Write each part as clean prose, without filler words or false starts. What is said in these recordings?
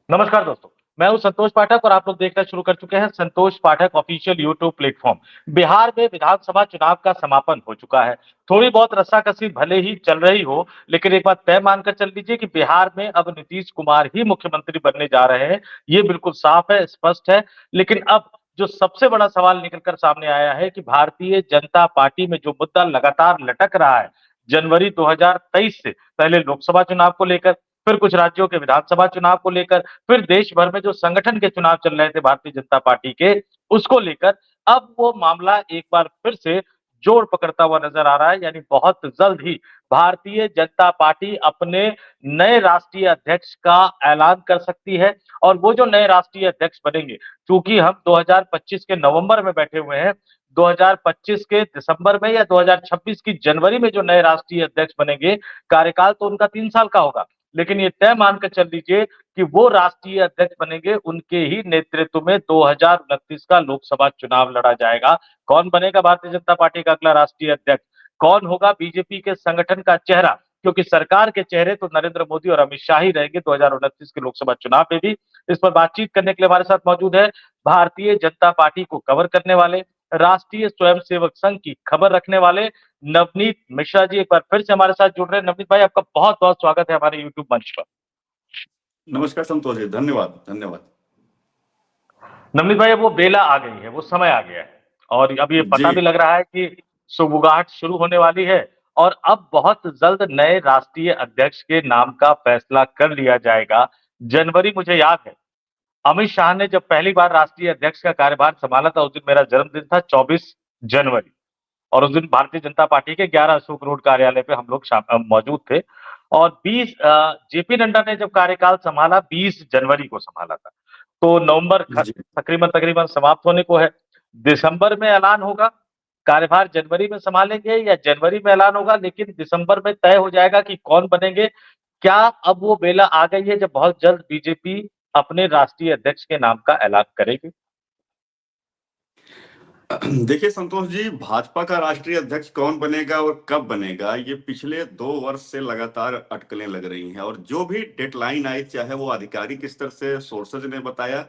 नमस्कार दोस्तों, मैं हूं संतोष पाठक और आप लोग देखना शुरू कर चुके हैं संतोष पाठक ऑफिशियल यूट्यूब प्लेटफॉर्म। बिहार में विधानसभा चुनाव का समापन हो चुका है। थोड़ी बहुत रस्साकसी भले ही चल रही हो, लेकिन एक बात तय मानकर चल लीजिए कि बिहार में अब नीतीश कुमार ही मुख्यमंत्री बनने जा रहे हैं। ये बिल्कुल साफ है, स्पष्ट है। लेकिन अब जो सबसे बड़ा सवाल निकल कर सामने आया है कि भारतीय जनता पार्टी में जो मुद्दा लगातार लटक रहा है, जनवरी 2023 से पहले लोकसभा चुनाव को लेकर, फिर कुछ राज्यों के विधानसभा चुनाव को लेकर, फिर देश भर में जो संगठन के चुनाव चल रहे थे भारतीय जनता पार्टी के, उसको लेकर अब वो मामला एक बार फिर से जोर पकड़ता हुआ नजर आ रहा है। यानी बहुत जल्द ही भारतीय जनता पार्टी अपने नए राष्ट्रीय अध्यक्ष का ऐलान कर सकती है। और वो जो नए राष्ट्रीय अध्यक्ष बनेंगे, चूंकि हम 2025 के नवंबर में बैठे हुए हैं, 2025 के दिसंबर में या 2026 की जनवरी में जो नए राष्ट्रीय अध्यक्ष बनेंगे, कार्यकाल तो उनका 3 साल का होगा। लेकिन ये तय मानकर चल लीजिए कि वो राष्ट्रीय अध्यक्ष बनेंगे, उनके ही नेतृत्व में 2029 का लोकसभा चुनाव लड़ा जाएगा। कौन बनेगा भारतीय जनता पार्टी का अगला राष्ट्रीय अध्यक्ष? कौन होगा बीजेपी के संगठन का चेहरा? क्योंकि सरकार के चेहरे तो नरेंद्र मोदी और अमित शाह ही रहेंगे 2029 के लोकसभा चुनाव में भी। इस पर बातचीत करने के लिए हमारे साथ मौजूद है भारतीय जनता पार्टी को कवर करने वाले, राष्ट्रीय स्वयंसेवक संघ की खबर रखने वाले नवनीत मिश्रा जी। एक बार फिर से हमारे साथ जुड़ रहे हैं। नवनीत भाई, आपका बहुत बहुत स्वागत है हमारे यूट्यूब मंच पर। नमस्कार संतोष जी, धन्यवाद धन्यवाद। नवनीत भाई, अब वो बेला आ गई है, वो समय आ गया है और अब ये जी। पता भी लग रहा है कि सुगबुगाहट शुरू होने वाली है। और अब बहुत जल्द नए राष्ट्रीय अध्यक्ष के नाम का फैसला कर लिया जाएगा। जनवरी, मुझे याद है, अमित शाह ने जब पहली बार राष्ट्रीय अध्यक्ष का कार्यभार संभाला था, उस दिन मेरा जन्मदिन था, 24 जनवरी। और उस दिन भारतीय जनता पार्टी के 11 अशोक रोड कार्यालय पे हम लोग मौजूद थे। और 20 जेपी नड्डा ने जब कार्यकाल संभाला, 20 जनवरी को संभाला था। तो नवंबर जी। तकरीबन तकरीबन समाप्त होने को है। दिसंबर में ऐलान होगा, कार्यभार जनवरी में संभालेंगे या जनवरी में ऐलान होगा, लेकिन दिसंबर में तय हो जाएगा कि कौन बनेंगे। क्या अब वो बेला आ गई है जब बहुत जल्द बीजेपी अपने राष्ट्रीय अध्यक्ष के नाम का ऐलान करेगी? देखिए संतोष जी, भाजपा का राष्ट्रीय अध्यक्ष कौन बनेगा और कब बनेगा, ये पिछले 2 वर्ष से लगातार अटकलें लग रही हैं। और जो भी डेडलाइन आई, चाहे वो आधिकारिक स्तर से सोर्सेज ने बताया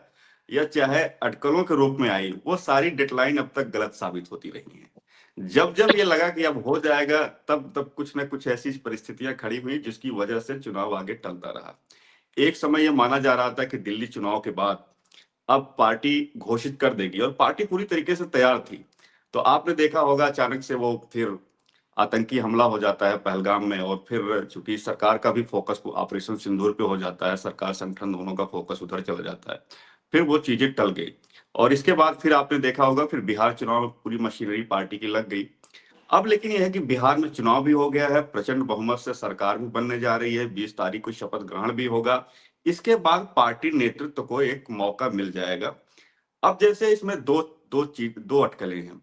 या चाहे अटकलों के रूप में आई, वो सारी डेडलाइन अब तक गलत साबित होती रही हैं। जब जब ये लगा कि अब हो जाएगा, तब तब कुछ न कुछ ऐसी परिस्थितियां खड़ी हुई जिसकी वजह से चुनाव आगे टलता रहा। एक समय ये माना जा रहा था कि दिल्ली चुनाव के बाद अब पार्टी घोषित कर देगी, और पार्टी पूरी तरीके से तैयार थी। तो आपने देखा होगा, अचानक से वो फिर आतंकी हमला हो जाता है पहलगाम में, और फिर चूंकि सरकार का भी फोकस ऑपरेशन सिंदूर पे हो जाता है, सरकार संगठन दोनों का फोकस उधर चला जाता है, फिर वो चीजें टल गई। और इसके बाद फिर आपने देखा होगा, फिर बिहार चुनाव में पूरी मशीनरी पार्टी की लग गई। अब लेकिन यह है कि बिहार में चुनाव भी हो गया है, प्रचंड बहुमत से सरकार भी बनने जा रही है, 20 तारीख को शपथ ग्रहण भी होगा। इसके बाद पार्टी नेतृत्व को एक मौका मिल जाएगा। अब जैसे इसमें दो अटकलें हैं,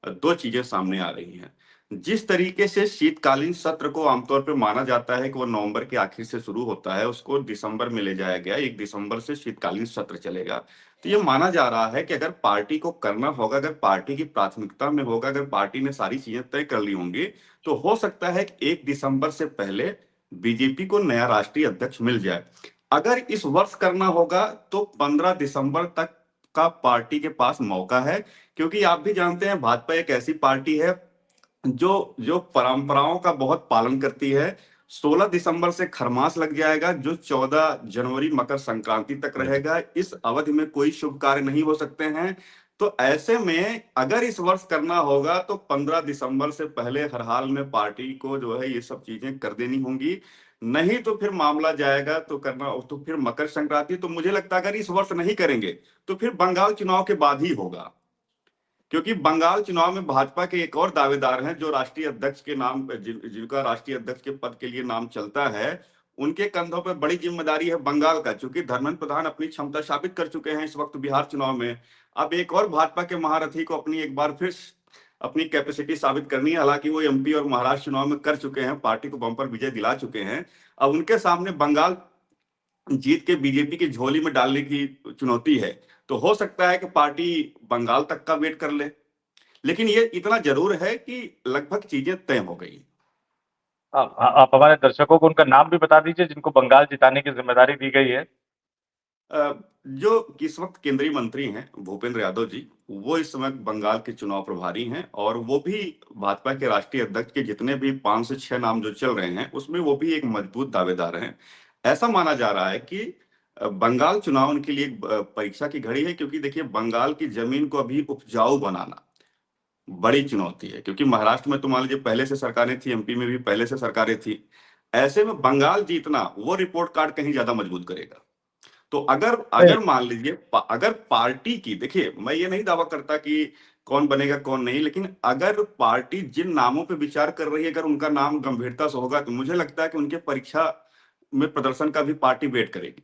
दो चीजें सामने आ रही हैं। जिस तरीके से शीतकालीन सत्र को आमतौर पर माना जाता है कि वो नवंबर के आखिर से शुरू होता है, उसको दिसंबर में ले जाया गया, 1 दिसंबर से शीतकालीन सत्र चलेगा। तो ये माना जा रहा है कि अगर पार्टी को करना होगा, अगर पार्टी की प्राथमिकता में होगा, अगर पार्टी ने सारी चीजें तय कर ली होंगी, तो हो सकता है कि 1 दिसंबर से पहले बीजेपी को नया राष्ट्रीय अध्यक्ष मिल जाए। अगर इस वर्ष करना होगा तो 15 दिसंबर तक का पार्टी के पास मौका है। क्योंकि आप भी जानते हैं, भाजपा एक ऐसी पार्टी है जो जो परंपराओं का बहुत पालन करती है। 16 दिसंबर से खरमास लग जाएगा, जो 14 जनवरी मकर संक्रांति तक रहेगा। इस अवधि में कोई शुभ कार्य नहीं हो सकते हैं। तो ऐसे में अगर इस वर्ष करना होगा तो 15 दिसंबर से पहले हर हाल में पार्टी को जो है ये सब चीजें कर देनी होंगी। नहीं तो फिर मामला जाएगा, तो करना तो फिर मकर संक्रांति। तो मुझे लगता है अगर इस वर्ष नहीं करेंगे तो फिर बंगाल चुनाव के बाद ही होगा। क्योंकि बंगाल चुनाव में भाजपा के एक और दावेदार हैं, जो राष्ट्रीय अध्यक्ष के नाम जिनका राष्ट्रीय अध्यक्ष के पद के लिए नाम चलता है, उनके कंधों पर बड़ी जिम्मेदारी है बंगाल का। चूंकि धर्मेंद्र प्रधान अपनी क्षमता साबित कर चुके हैं इस वक्त बिहार चुनाव में, अब एक और भाजपा के महारथी को अपनी एक बार फिर अपनी कैपेसिटी साबित करनी है। हालांकि वो एमपी और महाराष्ट्र चुनाव में कर चुके हैं, पार्टी को बम्पर विजय दिला चुके हैं। अब उनके सामने बंगाल जीत के बीजेपी की झोली में डालने की चुनौती है। तो हो सकता है कि पार्टी बंगाल तक का वेट कर ले। लेकिन ये इतना जरूर है कि लगभग चीजें तय हो गई। आप हमारे दर्शकों को उनका नाम भी बता दीजिए जिनको बंगाल जिताने की जिम्मेदारी दी गई है। जो इस वक्त केंद्रीय मंत्री हैं भूपेंद्र यादव जी, वो इस समय बंगाल के चुनाव प्रभारी हैं, और वो भी भाजपा के राष्ट्रीय अध्यक्ष के जितने भी 5 से 6 नाम जो चल रहे हैं उसमें वो भी एक मजबूत दावेदार हैं। ऐसा माना जा रहा है कि बंगाल चुनाव उनके लिए एक परीक्षा की घड़ी है, क्योंकि देखिए बंगाल की जमीन को अभी उपजाऊ बनाना बड़ी चुनौती है, क्योंकि महाराष्ट्र में तो मान लीजिए पहले से सरकारें थी, एमपी में भी पहले से सरकारें थी। ऐसे में बंगाल जीतना वो रिपोर्ट कार्ड कहीं ज्यादा मजबूत करेगा। तो अगर नहीं अगर मान लीजिए अगर पार्टी की, देखिए मैं ये नहीं दावा करता कि कौन बनेगा कौन नहीं, लेकिन अगर पार्टी जिन नामों पे विचार कर रही है अगर उनका नाम गंभीरता से होगा तो मुझे लगता है कि उनके परीक्षा में प्रदर्शन का भी पार्टी वेट करेगी।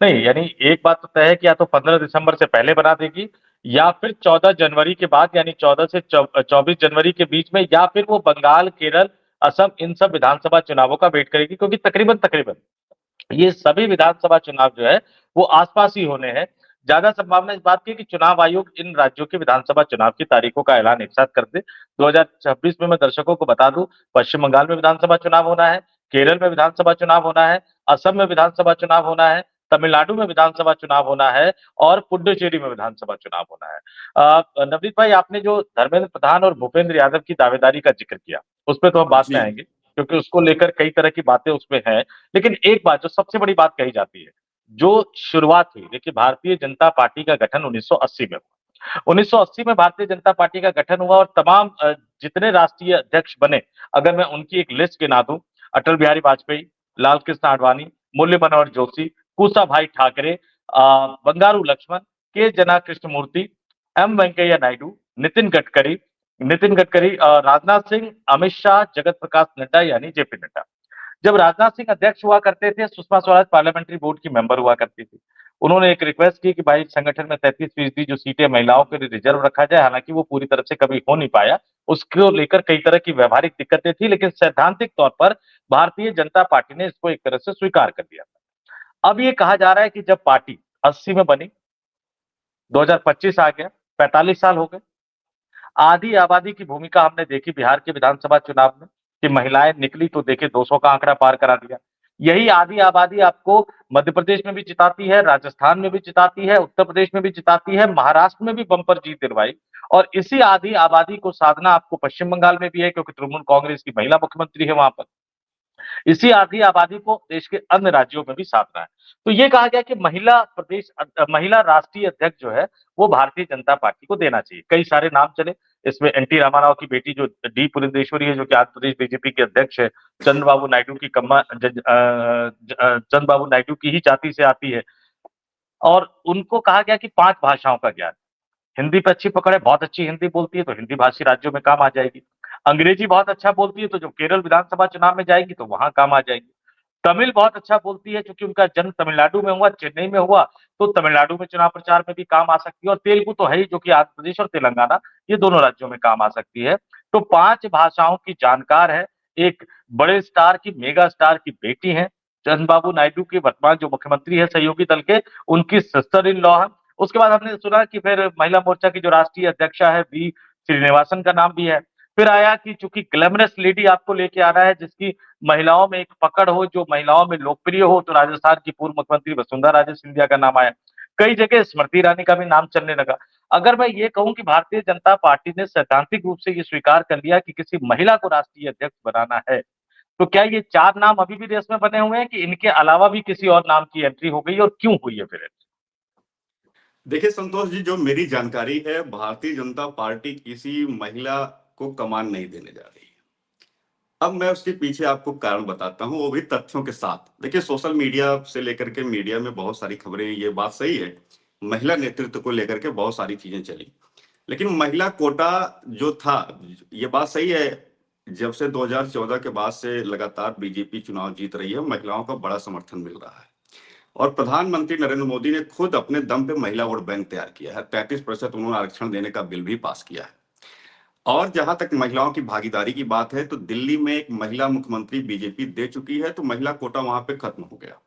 नहीं, यानी एक बात तो तय है कि या तो 15 दिसंबर से पहले बना देगी, या फिर 14 जनवरी के बाद, यानी 14 से 24 जनवरी के बीच में, या फिर वो बंगाल, केरल, असम इन सब विधानसभा चुनावों का वेट करेगी, क्योंकि तकरीबन तकरीबन ये सभी विधानसभा चुनाव जो है वो आसपास ही होने हैं। ज्यादा संभावना इस बात की है कि चुनाव आयोग इन राज्यों के विधानसभा चुनाव की तारीखों का ऐलान एक साथ कर दे। 2026 में मैं दर्शकों को बता दूं, पश्चिम बंगाल में विधानसभा चुनाव होना है, केरल में विधानसभा चुनाव होना है, असम में विधानसभा चुनाव होना है, तमिलनाडु में विधानसभा चुनाव होना है, और पुडुचेरी में विधानसभा चुनाव होना है। नवनीत भाई, आपने जो धर्मेंद्र प्रधान और भूपेंद्र यादव की दावेदारी का जिक्र किया, उस पर तो हम बाद में जी। आएंगे, क्योंकि उसको लेकर कई तरह की बातें उसमें हैं। लेकिन एक बात जो सबसे बड़ी बात कही जाती है, जो शुरुआत हुई, देखिए भारतीय जनता पार्टी का गठन 1980 में हुआ। 1980 में भारतीय जनता पार्टी का गठन हुआ, और तमाम जितने राष्ट्रीय अध्यक्ष बने, अगर मैं उनकी एक लिस्ट गिना दूं, अटल बिहारी वाजपेयी, लाल कृष्ण आडवाणी, मुरली मनोहर जोशी, कुशाभाई ठाकरे, बंगारू लक्ष्मण, के जना कृष्णमूर्ति, एम वेंकैया नायडू, नितिन गडकरी, राजनाथ सिंह, अमित शाह, जगत प्रकाश नड्डा यानी जेपी नड्डा। जब राजनाथ सिंह अध्यक्ष हुआ करते थे, सुषमा स्वराज पार्लियामेंट्री बोर्ड की मेंबर हुआ करती थी। उन्होंने एक रिक्वेस्ट की कि भाई संगठन में 33% जो सीटें महिलाओं के लिए रिजर्व रखा जाए, हालांकि वो पूरी तरह से कभी हो नहीं पाया। उसको लेकर कई तरह की व्यवहारिक दिक्कतें थी, लेकिन सैद्धांतिक तौर पर भारतीय जनता पार्टी ने इसको एक तरह से स्वीकार कर लिया था। अब ये कहा जा रहा है कि जब पार्टी 80 में बनी, 2025 आ गया, 45 साल हो गए, आधी आबादी की भूमिका हमने देखी बिहार के विधानसभा चुनाव में, कि महिलाएं निकली तो देखे 200 का आंकड़ा पार करा दिया। यही आधी आबादी आपको मध्य प्रदेश में भी जिताती है, राजस्थान में भी जिताती है, उत्तर प्रदेश में भी जिताती है, महाराष्ट्र में भी बंपर जीत दिलवाई। और इसी आधी आबादी को साधना आपको पश्चिम बंगाल में भी है, क्योंकि तृणमूल कांग्रेस की महिला मुख्यमंत्री है वहां पर। इसी आधी आबादी को देश के अन्य राज्यों में भी साधना है। तो ये कहा गया कि महिला राष्ट्रीय अध्यक्ष जो है वो भारतीय जनता पार्टी को देना चाहिए। कई सारे नाम चले, इसमें एनटी रामाराव की बेटी जो डी पुरंदेश्वरी है, जो कि आंध्र प्रदेश बीजेपी के अध्यक्ष है, चंद्रबाबू नायडू की चंद्रबाबू नायडू की ही जाति से आती है, और उनको कहा गया कि 5 भाषाओं का ज्ञान। हिंदी पे अच्छी पकड़ है, बहुत अच्छी हिंदी बोलती है तो हिंदी भाषी राज्यों में काम आ जाएगी। अंग्रेजी बहुत अच्छा बोलती है तो जो केरल विधानसभा चुनाव में जाएगी तो वहां काम आ जाएगी। तमिल बहुत अच्छा बोलती है, क्योंकि उनका जन्म तमिलनाडु में हुआ, चेन्नई में हुआ, तो तमिलनाडु में चुनाव प्रचार में भी काम आ सकती है। और तेलुगु तो है ही, जो कि आंध्र प्रदेश और तेलंगाना, ये दोनों राज्यों में काम आ सकती है। तो 5 भाषाओं की जानकार है, एक बड़े स्टार की, मेगा स्टार की बेटी है, चंद्रबाबू नायडू की वर्तमान जो मुख्यमंत्री है सहयोगी दल के, उनकी सिस्टर इन लॉ है। उसके बाद हमने सुना कि फिर महिला मोर्चा की जो राष्ट्रीय अध्यक्षा है, बी श्रीनिवासन का नाम भी है। फिर आया कि चूंकि ग्लैमरस लेडी आपको लेके आ रहा है, जिसकी महिलाओं में एक पकड़ हो, जो महिलाओं में लोकप्रिय हो, तो राजस्थान की पूर्व मुख्यमंत्री वसुंधरा राजे सिंधिया का नाम आया। कई जगह स्मृति ईरानी का भी नाम चलने लगा। अगर मैं ये कहूं कि भारतीय जनता पार्टी ने सैद्धांतिक रूप से ये स्वीकार कर लिया कि किसी महिला को राष्ट्रीय अध्यक्ष बनाना है, तो क्या ये 4 नाम अभी भी रेस में बने हुए हैं, कि इनके अलावा भी किसी और नाम की एंट्री हो गई, और क्यों हुई है फिर? देखिए संतोष जी, जो मेरी जानकारी है भारतीय जनता पार्टी किसी महिला को कमान नहीं देने जा रही है। अब मैं उसके पीछे आपको कारण बताता हूं, वो भी तथ्यों के साथ। देखिए सोशल मीडिया से लेकर के मीडिया में बहुत सारी खबरें, ये बात सही है, महिला नेतृत्व को लेकर के बहुत सारी चीजें चली, लेकिन महिला कोटा जो था, ये बात सही है, जब से 2014 के बाद से लगातार बीजेपी चुनाव जीत रही है, महिलाओं का बड़ा समर्थन मिल रहा है। और प्रधानमंत्री नरेंद्र मोदी ने खुद अपने दम पे महिला वोट बैंक तैयार किया है, 33% उन्होंने आरक्षण देने का बिल भी पास किया है। और जहां तक महिलाओं की भागीदारी की बात है, तो दिल्ली में एक महिला मुख्यमंत्री बीजेपी दे चुकी है, तो महिला कोटा वहां पे खत्म हो गया।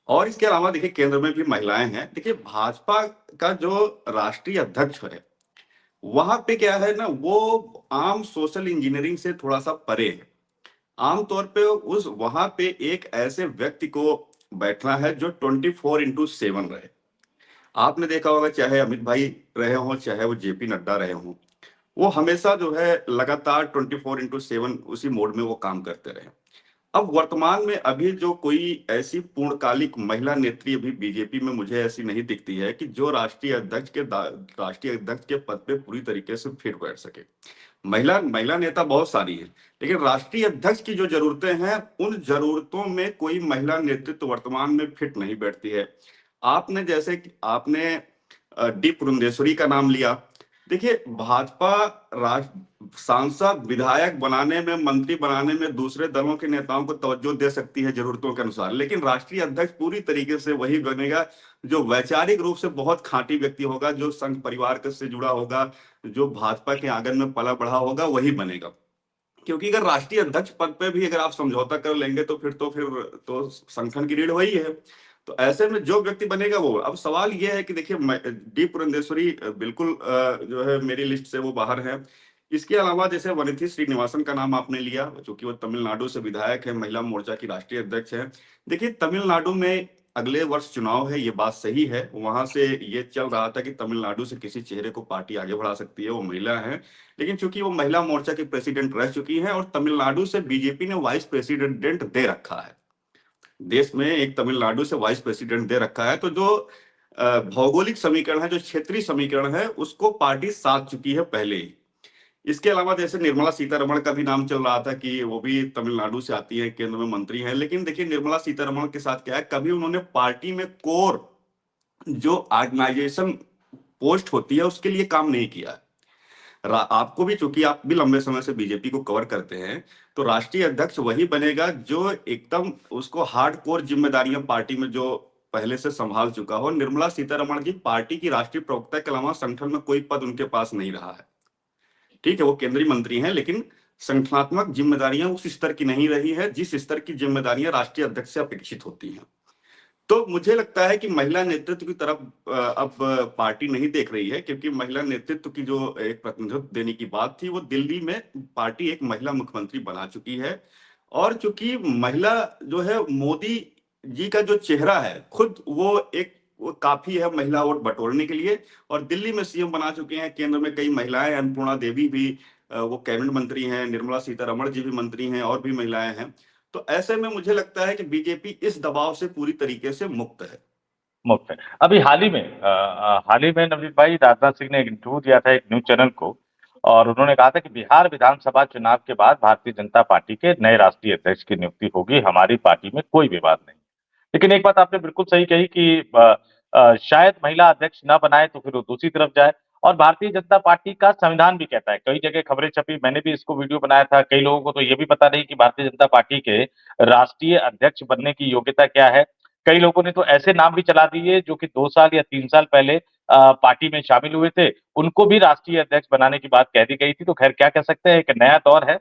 और इसके अलावा देखिए केंद्र में भी महिलाएं हैं। देखिए भाजपा का जो राष्ट्रीय अध्यक्ष है, वहां पे क्या है ना, वो आम सोशल इंजीनियरिंग से थोड़ा सा परे है। आमतौर पे उस वहां पे एक ऐसे व्यक्ति को बैठना है जो 24/7 रहे। आपने देखा होगा, चाहे अमित भाई रहे हों, चाहे वो जेपी नड्डा रहे हों, वो हमेशा जो है लगातार 24/7 उसी मोड में वो काम करते रहे। अब वर्तमान में अभी जो कोई ऐसी पूर्णकालिक महिला नेत्री अभी बीजेपी में मुझे ऐसी नहीं दिखती है कि जो राष्ट्रीय अध्यक्ष के पद पे पूरी तरीके से फिट बैठ सके। महिला महिला नेता बहुत सारी हैं, लेकिन राष्ट्रीय अध्यक्ष की जो जरूरतें हैं, उन जरूरतों में कोई महिला नेतृत्व वर्तमान में फिट नहीं बैठती है। आपने जैसे कि आपने डी पुरंदेश्वरी का नाम लिया। देखिए, भाजपा सांसद विधायक बनाने में, मंत्री बनाने में दूसरे दलों के नेताओं को तवज्जो दे सकती है जरूरतों के अनुसार, लेकिन राष्ट्रीय अध्यक्ष पूरी तरीके से वही बनेगा जो वैचारिक रूप से बहुत खांटी व्यक्ति होगा, जो संघ परिवार से जुड़ा होगा, जो भाजपा के आंगन में पला बढ़ा होगा, वही बनेगा। क्योंकि अगर राष्ट्रीय अध्यक्ष पद पे भी अगर आप समझौता कर लेंगे तो फिर तो संगठन की रीढ़ वही है। तो ऐसे में जो व्यक्ति बनेगा वो। अब सवाल ये है कि देखिए, डी पुरंदेश्वरी बिल्कुल जो है मेरी लिस्ट से वो बाहर है। इसके अलावा जैसे वनिथी श्रीनिवासन का नाम आपने लिया, चूंकि वो तमिलनाडु से विधायक है, महिला मोर्चा की राष्ट्रीय अध्यक्ष है। देखिए, तमिलनाडु में अगले वर्ष चुनाव है, ये बात सही है। वहां से ये चल रहा था कि तमिलनाडु से किसी चेहरे को पार्टी आगे बढ़ा सकती है, वो महिला है। लेकिन चूंकि वो महिला मोर्चा की प्रेसिडेंट रह चुकी हैं और तमिलनाडु से बीजेपी ने वाइस प्रेसिडेंट दे रखा है, देश में एक तमिलनाडु से वाइस प्रेसिडेंट दे रखा है, तो जो भौगोलिक समीकरण है, जो क्षेत्रीय समीकरण है, उसको पार्टी साध चुकी है पहले ही। इसके अलावा जैसे निर्मला सीतारमण का भी नाम चल रहा था कि वो भी तमिलनाडु से आती है, केंद्र में मंत्री हैं। लेकिन देखिए, निर्मला सीतारमण के साथ क्या है, कभी उन्होंने पार्टी में कोर जो ऑर्गेनाइजेशन पोस्ट होती है उसके लिए काम नहीं किया। आपको भी, चूंकि आप भी लंबे समय से बीजेपी को कवर करते हैं, तो राष्ट्रीय अध्यक्ष वही बनेगा जो एकदम उसको हार्डकोर जिम्मेदारियां पार्टी में जो पहले से संभाल चुका हो। निर्मला सीतारमण जी पार्टी की राष्ट्रीय प्रवक्ता के अलावा संगठन में कोई पद उनके पास नहीं रहा है। ठीक है, वो केंद्रीय मंत्री हैं, लेकिन संगठनात्मक जिम्मेदारियां उस स्तर की नहीं रही है जिस स्तर की जिम्मेदारियां राष्ट्रीय अध्यक्ष से अपेक्षित होती हैं। तो मुझे लगता है कि महिला नेतृत्व की तरफ अब पार्टी नहीं देख रही है, क्योंकि महिला नेतृत्व की जो एक प्रतिनिधित्व देने की बात थी, वो दिल्ली में पार्टी एक महिला मुख्यमंत्री बना चुकी है। और चूंकि महिला जो है, मोदी जी का जो चेहरा है खुद वो काफी है महिला वोट बटोरने के लिए। और दिल्ली में सीएम बना चुके हैं, केंद्र में कई महिलाएं, अन्नपूर्णा देवी भी वो कैबिनेट मंत्री हैं, निर्मला सीतारमण जी भी मंत्री हैं, और भी महिलाएं हैं। तो ऐसे में मुझे लगता है कि बीजेपी इस दबाव से पूरी तरीके से मुक्त है। मुक्त है। अभी हाल ही में नवनीत भाई, राजनाथ सिंह ने एक इंटरव्यू दिया था एक न्यूज चैनल को, और उन्होंने कहा था कि बिहार विधानसभा चुनाव के बाद भारतीय जनता पार्टी के नए राष्ट्रीय अध्यक्ष की नियुक्ति होगी, हमारी पार्टी में कोई विवाद नहीं। लेकिन एक बात आपने बिल्कुल सही कही कि शायद महिला अध्यक्ष ना बनाए तो फिर वो दूसरी तरफ जाए। और भारतीय जनता पार्टी का संविधान भी कहता है, कई जगह खबरें छपी, मैंने भी इसको वीडियो बनाया था, कई लोगों को तो ये भी पता नहीं कि भारतीय जनता पार्टी के राष्ट्रीय अध्यक्ष बनने की योग्यता क्या है। कई लोगों ने तो ऐसे नाम भी चला दिए जो कि 2 साल या 3 साल पहले पार्टी में शामिल हुए थे, उनको भी राष्ट्रीय अध्यक्ष बनाने की बात कह दी गई थी। तो खैर, क्या कह सकते हैं, एक नया दौर है।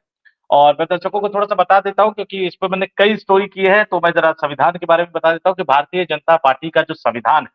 और मैं दर्शकों को थोड़ा-सा बता देता हूँ, क्योंकि इस पे मैंने कई स्टोरी की है, तो मैं ज़रा संविधान के बारे में बता देता हूँ कि भारतीय जनता पार्टी का जो संविधान है,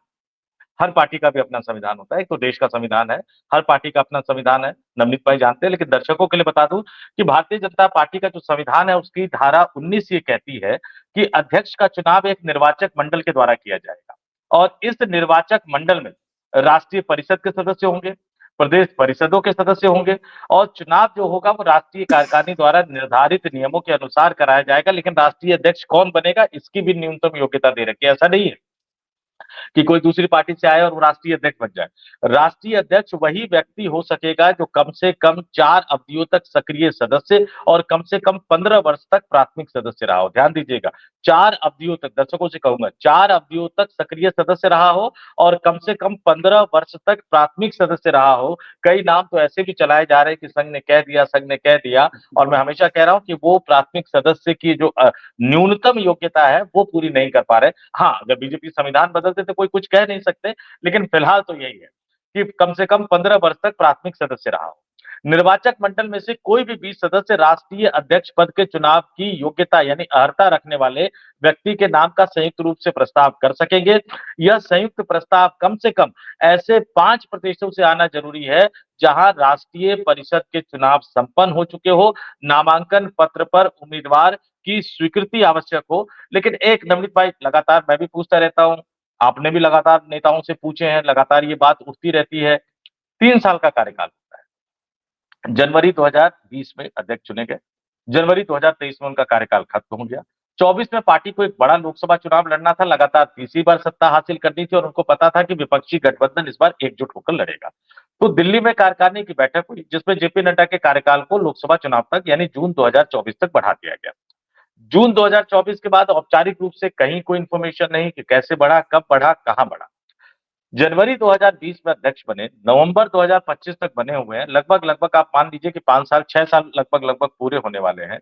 हर पार्टी का भी अपना संविधान होता है। एक तो देश का संविधान है, हर पार्टी का अपना संविधान है, नवनीत भाई जानते हैं। लेकिन दर्शकों के लिए बता दूँ कि भारतीय जनता पार्टी का जो संविधान है, उसकी धारा 19 ये कहती है कि अध्यक्ष का चुनाव एक निर्वाचक मंडल के द्वारा किया जाएगा, और इस निर्वाचक मंडल में राष्ट्रीय परिषद के सदस्य होंगे, प्रदेश परिषदों के सदस्य होंगे, और चुनाव जो होगा वो राष्ट्रीय कार्यकारिणी द्वारा निर्धारित नियमों के अनुसार कराया जाएगा। लेकिन राष्ट्रीय अध्यक्ष कौन बनेगा, इसकी भी न्यूनतम योग्यता दे रखी है। ऐसा नहीं है कि कोई दूसरी पार्टी से आए और वो राष्ट्रीय अध्यक्ष बन जाए। राष्ट्रीय अध्यक्ष वही व्यक्ति हो सकेगा जो कम से कम 4 अवधियों तक सक्रिय सदस्य और कम से कम 15 वर्ष तक प्राथमिक सदस्य रहा हो। ध्यान दीजिएगा, 4 अवधियों तक, दर्शकों से कहूंगा, 4 अवधियों तक सक्रिय सदस्य रहा हो और कम से कम 15 वर्ष तक प्राथमिक सदस्य रहा हो। कई नाम तो ऐसे भी चलाए जा रहे हैं कि संघ ने कह दिया, संघ ने कह दिया, और मैं हमेशा कह रहा हूं कि वो प्राथमिक सदस्य की जो न्यूनतम योग्यता है वो पूरी नहीं कर पा रहे। हाँ, अगर बीजेपी संविधान बदलते तो कोई कुछ कह नहीं सकते, लेकिन फिलहाल तो यही है कि कम से कम 15 वर्ष तक प्राथमिक सदस्य रहा हो। निर्वाचक मंडल में से कोई भी 20 सदस्य राष्ट्रीय अध्यक्ष पद के चुनाव की योग्यता यानी अर्हता रखने वाले व्यक्ति के नाम का संयुक्त रूप से प्रस्ताव कर सकेंगे। यह संयुक्त प्रस्ताव कम से कम ऐसे 5 प्रदेशों से आना जरूरी है जहां राष्ट्रीय परिषद के चुनाव संपन्न हो चुके हो। नामांकन पत्र पर उम्मीदवार उसकी स्वीकृति आवश्यक हो। लेकिन एक नवनीत भाई, लगातार मैं भी पूछता रहता हूँ, आपने भी लगातार नेताओं से पूछे हैं, लगातार ये बात उठती रहती है, 3 साल का कार्यकाल होता है। जनवरी 2020 में अध्यक्ष चुने गए, जनवरी 2023 में उनका कार्यकाल खत्म हो गया। 24 में पार्टी को एक बड़ा लोकसभा चुनाव लड़ना था, लगातार तीसरी बार सत्ता हासिल करनी थी और उनको पता था कि विपक्षी गठबंधन इस बार एकजुट होकर लड़ेगा। तो दिल्ली में कार्यकारिणी की बैठक हुई, जिसमें जेपी नड्डा के कार्यकाल को लोकसभा चुनाव तक यानी जून 2024 तक बढ़ा दिया गया। जून 2024 के बाद औपचारिक रूप से कहीं कोई इंफॉर्मेशन नहीं कि कैसे बढ़ा, कब बढ़ा, कहां बढ़ा। जनवरी 2020 में अध्यक्ष बने, नवंबर 2025 तक बने हुए हैं। लगभग लगभग आप मान लीजिए कि 5 साल, 6 साल लगभग लगभग पूरे होने वाले हैं।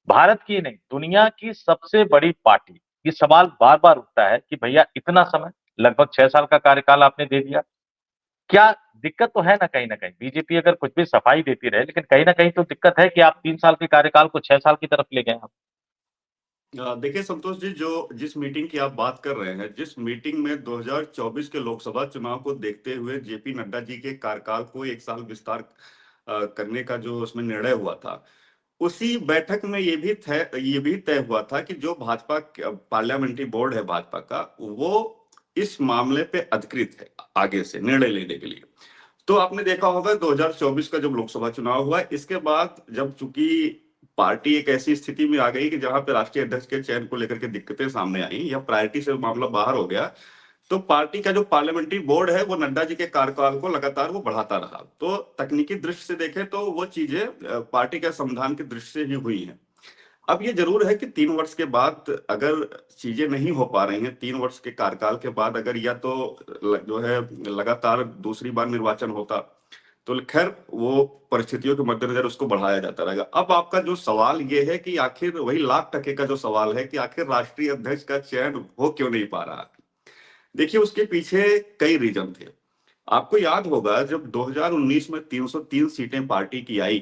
भारत की नहीं, दुनिया की सबसे बड़ी पार्टी, ये सवाल बार-बार उठता है कि भैया इतना समय, लगभग 6 साल का कार्यकाल आपने दे दिया। क्या दिक्कत तो है ना कहीं न कहीं? बीजेपी अगर कुछ भी सफाई देती रहे, लेकिन कहीं न कहीं तो दिक्कत है कि आप 3 साल के कार्यकाल को 6 साल की तरफ ले गए आप। देखिए संतोष जी, जो जिस मीटिंग की आप बात कर रहे हैं, जिस मीटिंग में 2024 के लोकसभा चुनाव को देखते हुए जेपी नड्डा जी के कार्यकाल को 1 साल विस्तार करने का जो उसमें निर्णय हुआ था, उसी बैठक में ये भी तय हुआ था कि जो भाजपा पार्लियामेंट्री बोर्ड है भाजपा का, वो इस मामले पे अधिकृत है आगे से निर्णय लेने के लिए। तो आपने देखा होगा 2024 का जब लोकसभा चुनाव हुआ, इसके बाद जब चूंकि पार्टी एक ऐसी स्थिति में आ गई कि जहां पे राष्ट्रीय अध्यक्ष के चयन को लेकर के दिक्कतें सामने आई या प्रायोरिटी से मामला बाहर हो गया, तो पार्टी का जो पार्लियामेंट्री बोर्ड है वो नड्डा जी के कार्यकाल को लगातार वो बढ़ाता रहा। तो तकनीकी दृष्टि से देखें तो वो चीजें पार्टी के संविधान की दृष्टि से ही हुई हैं। अब ये जरूर है कि 3 वर्ष के बाद अगर चीजें नहीं हो पा रही हैं, 3 वर्ष के कार्यकाल के बाद अगर या तो जो है लगातार दूसरी बार निर्वाचन होता, तो खैर वो परिस्थितियों के मद्देनजर उसको बढ़ाया जाता रहेगा। अब आपका जो सवाल ये है कि आखिर वही लाख टके का जो सवाल है कि आखिर राष्ट्रीय अध्यक्ष का चयन हो क्यों नहीं पा रहा। देखिए उसके पीछे कई रीजन थे। आपको याद होगा जब 2019 में 303 सीटें पार्टी की आई,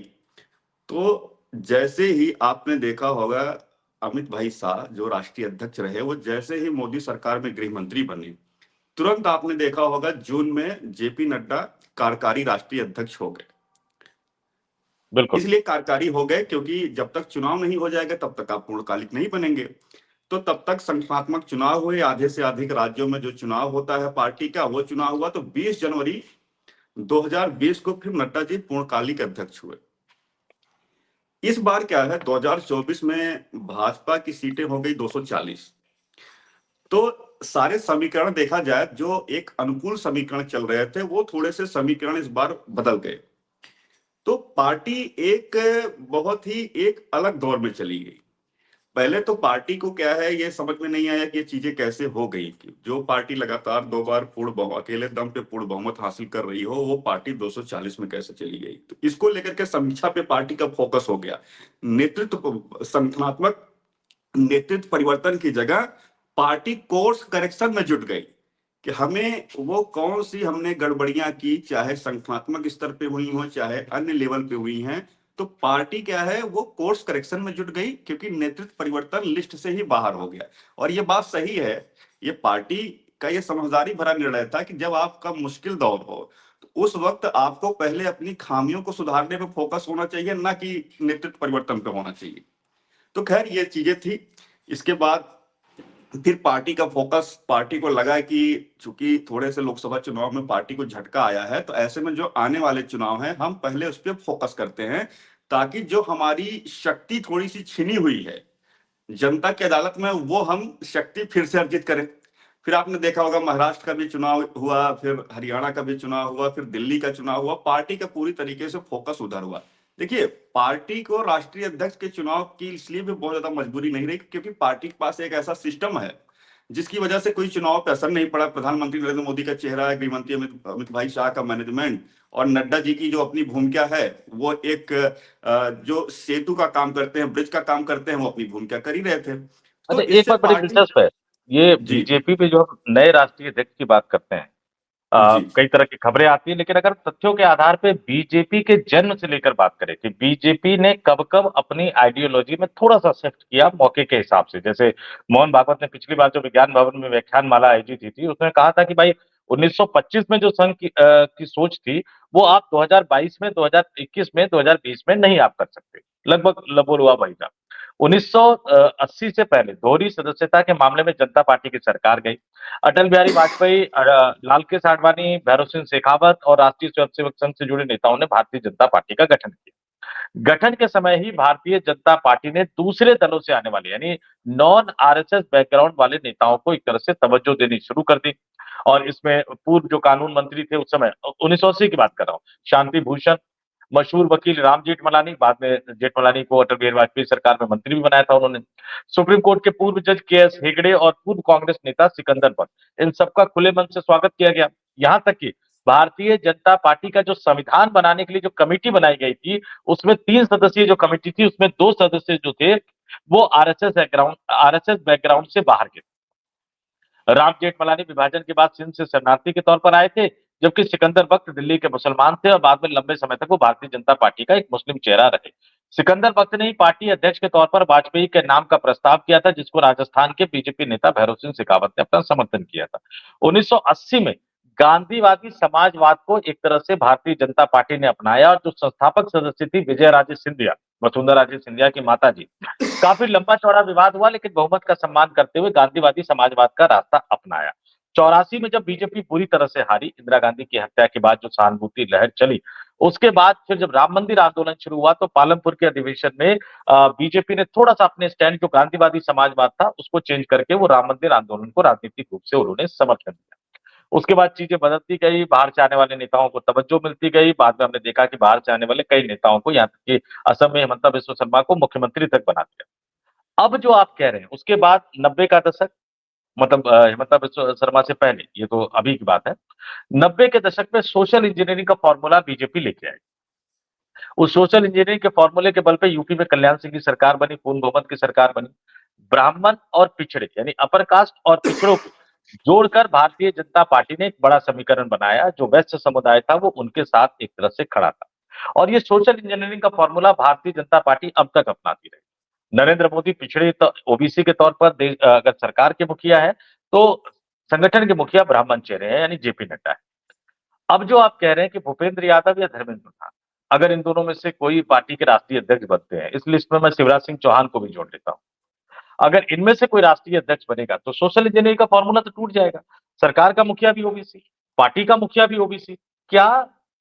तो जैसे ही आपने देखा होगा अमित भाई शाह जो राष्ट्रीय अध्यक्ष रहे, वो जैसे ही मोदी सरकार में गृह मंत्री बने, तुरंत आपने देखा होगा जून में जेपी नड्डा कार्यकारी राष्ट्रीय अध्यक्ष हो गए। बिल्कुल। इसलिए कार्यकारी हो गए क्योंकि जब तक चुनाव नहीं हो जाएगा तब तक आप पूर्णकालिक नहीं बनेंगे। तो तब तक संगठनात्मक चुनाव हुए, आधे से अधिक राज्यों में जो चुनाव होता है पार्टी का वो चुनाव हुआ। तो 20 जनवरी 2020 को फिर नड्डा जी पूर्णकालिक अध्यक्ष हुए। इस बार क्या है, 2024 में भाजपा की सीटें हो गई 240। तो सारे समीकरण देखा जाए, जो एक अनुकूल समीकरण चल रहे थे वो थोड़े से समीकरण इस बार बदल गए। तो पार्टी एक बहुत ही एक अलग दौर में चली गई। पहले तो पार्टी को क्या है ये समझ में नहीं आया कि ये चीजें कैसे हो गई कि जो पार्टी लगातार 2 बार अकेले दम पे पूर्ण बहुमत हासिल कर रही हो, वो पार्टी 240 में कैसे चली गई। तो इसको लेकर के समीक्षा पे पार्टी का फोकस हो गया। संगठनात्मक नेतृत्व परिवर्तन की जगह पार्टी कोर्स करेक्शन में जुट गई कि हमें वो कौन सी हमने गड़बड़ियां की, चाहे संगठनात्मक स्तर पे हुई हो चाहे अन्य लेवल पे हुई हैं। तो पार्टी क्या है वो कोर्स करेक्शन में जुट गई क्योंकि नेतृत्व परिवर्तन लिस्ट से ही बाहर हो गया। और ये बात सही है, ये पार्टी का ये समझदारी भरा निर्णय था कि जब आपका मुश्किल दौर हो तो उस वक्त आपको पहले अपनी खामियों को सुधारने पे फोकस होना चाहिए, ना कि नेतृत्व परिवर्तन पे होना चाहिए। तो खैर ये चीजें थी। इसके बाद फिर पार्टी का फोकस, पार्टी को लगा कि चूंकि थोड़े से लोकसभा चुनाव में पार्टी को झटका आया है, तो ऐसे में जो आने वाले चुनाव हैं हम पहले उस पर फोकस करते हैं, ताकि जो हमारी शक्ति थोड़ी सी छिनी हुई है जनता की अदालत में, वो हम शक्ति फिर से अर्जित करें। फिर आपने देखा होगा महाराष्ट्र का भी चुनाव हुआ, फिर हरियाणा का भी चुनाव हुआ, फिर दिल्ली का चुनाव हुआ, पार्टी का पूरी तरीके से फोकस उधर हुआ। देखिए पार्टी को राष्ट्रीय अध्यक्ष के चुनाव की इसलिए भी बहुत ज्यादा मजबूरी नहीं रही क्योंकि पार्टी के पास एक ऐसा सिस्टम है जिसकी वजह से कोई चुनाव पे असर नहीं पड़ा। प्रधानमंत्री नरेंद्र मोदी का चेहरा है, गृहमंत्री अमित भाई शाह का मैनेजमेंट, और नड्डा जी की जो अपनी भूमिका है वो एक जो सेतु का काम करते हैं, ब्रिज का काम करते हैं, वो अपनी भूमिका कर ही रहे थे। अच्छा, तो एक इससे बात बड़ी पार्टी दिलचस्प है, ये जी बीजेपी पे जो हम नए राष्ट्रीय अध्यक्ष की बात करते हैं, जी कई तरह की खबरें आती हैं, लेकिन अगर तथ्यों के आधार पे बीजेपी के जन्म से लेकर बात करें कि बीजेपी ने कब-कब अपनी आइडियोलॉजी में थोड़ा-सा शिफ्ट किया मौके के हिसाब से। जैसे मोहन भागवत ने पिछली बार जो विज्ञान भवन में व्याख्यानमाला आयोजित की थी, उसमें कहा था कि भाई 1925 में जो संघ की सोच थी, वो आप 2022 में, 2021 में, 2020 में नहीं आप कर सकते। लगभग बोल हुआ वही था। 1980 से पहले दोहरी सदस्यता के मामले में जनता पार्टी की सरकार गई। अटल बिहारी वाजपेयी, लाल कृष्ण आडवाणी, भैरों सिंह शेखावत और राष्ट्रीय स्वयंसेवक संघ से जुड़े नेताओं ने भारतीय जनता पार्टी का गठन किया। गठन के समय ही भारतीय जनता पार्टी ने दूसरे दलों से आने वाले यानी नॉन आरएसएस बैकग्राउंड वाले नेताओं को एक तरह से तवज्जो देनी शुरू कर दी। और इसमें पूर्व जो कानून मंत्री थे उस समय, 1980 की बात कर रहा हूँ, शांति भूषण, मशहूर वकील राम जेठमलानी, बाद में जेठमलानी को अटल बिहारी वाजपेयी सरकार में मंत्री भी बनाया था उन्होंने, सुप्रीम कोर्ट के पूर्व जज के एस हेगड़े और पूर्व कांग्रेस नेता सिकंदर बख्श, इन सबका खुले मन से स्वागत किया गया। यहाँ तक कि भारतीय जनता पार्टी का जो संविधान बनाने के लिए जो कमेटी बनाई गई थी, उसमें 3 सदस्यीय जो कमेटी थी, उसमें 2 सदस्य जो थे वो आरएसएस बैकग्राउंड से बाहर के। राम जेठमलानी विभाजन के बाद सिंध से शरणार्थी के तौर पर आए थे, जबकि सिकंदर बख्त दिल्ली के मुसलमान थे और बाद में लंबे समय तक वो भारतीय जनता पार्टी का एक मुस्लिम चेहरा रहे। सिकंदर बख्त ने ही पार्टी अध्यक्ष के तौर पर वाजपेयी के नाम का प्रस्ताव किया था, जिसको राजस्थान के बीजेपी नेता भैरों सिंह शेखावत ने अपना समर्थन किया था। 1980 में गांधीवादी समाजवाद को एक तरह से भारतीय जनता पार्टी ने अपनाया और जो संस्थापक सदस्य थी विजय राजे सिंधिया, वसुंधरा राजे सिंधिया की माता जी, काफी लंबा चौड़ा विवाद हुआ लेकिन बहुमत का सम्मान करते हुए गांधीवादी समाजवाद का रास्ता अपनाया। 84 में जब बीजेपी पूरी तरह से हारी, इंदिरा गांधी की हत्या के बाद जो सहानुभूति लहर चली, उसके बाद फिर जब राम मंदिर आंदोलन शुरू हुआ तो पालमपुर के अधिवेशन में बीजेपी ने थोड़ा सा अपने स्टैंड जो गांधीवादी समाजवाद था उसको चेंज करके वो राम मंदिर आंदोलन को राजनीतिक रूप से उन्होंने समर्थन दिया। उसके बाद चीजें बदलती गई, बाहर से आने वाले नेताओं को तवज्जो मिलती गई। बाद में हमने देखा कि बाहर से आने वाले कई नेताओं को, यहाँ तक कि असम में हिमंता बिस्वा शर्मा को मुख्यमंत्री तक बना दिया। अब जो आप कह रहे हैं उसके बाद 90 का दशक, मतलब हिमंता बिस्वा शर्मा से पहले, ये तो अभी की बात है। 90 के दशक में सोशल इंजीनियरिंग का फॉर्मूला बीजेपी लेके आई। उस सोशल इंजीनियरिंग के फॉर्मूले के बल पे यूपी में कल्याण सिंह की सरकार बनी, पूर्ण बहुमत की सरकार बनी। ब्राह्मण और पिछड़े यानी अपर कास्ट और पिछड़ों को जोड़कर भारतीय जनता पार्टी ने एक बड़ा समीकरण बनाया, जो वैश्य समुदाय था वो उनके साथ एक तरह से खड़ा था। और ये सोशल इंजीनियरिंग का फॉर्मूला भारतीय जनता पार्टी अब तक अपनाती रही। नरेंद्र मोदी पिछड़े ओबीसी के तौर पर अगर सरकार के मुखिया है, तो संगठन के मुखिया ब्राह्मण चेहरे हैं यानी जेपी नड्डा है। अब जो आप कह रहे हैं कि भूपेंद्र यादव या धर्मेंद्र प्रधान, अगर इन दोनों में से कोई पार्टी के राष्ट्रीय अध्यक्ष बनते हैं, इस लिस्ट में मैं शिवराज सिंह चौहान को भी जोड़ लेता हूँ। अगर इनमें से कोई राष्ट्रीय अध्यक्ष बनेगा तो सोशल इंजीनियरिंग का फॉर्मूला तो टूट जाएगा। सरकार का मुखिया भी ओबीसी, पार्टी का मुखिया भी ओबीसी। क्या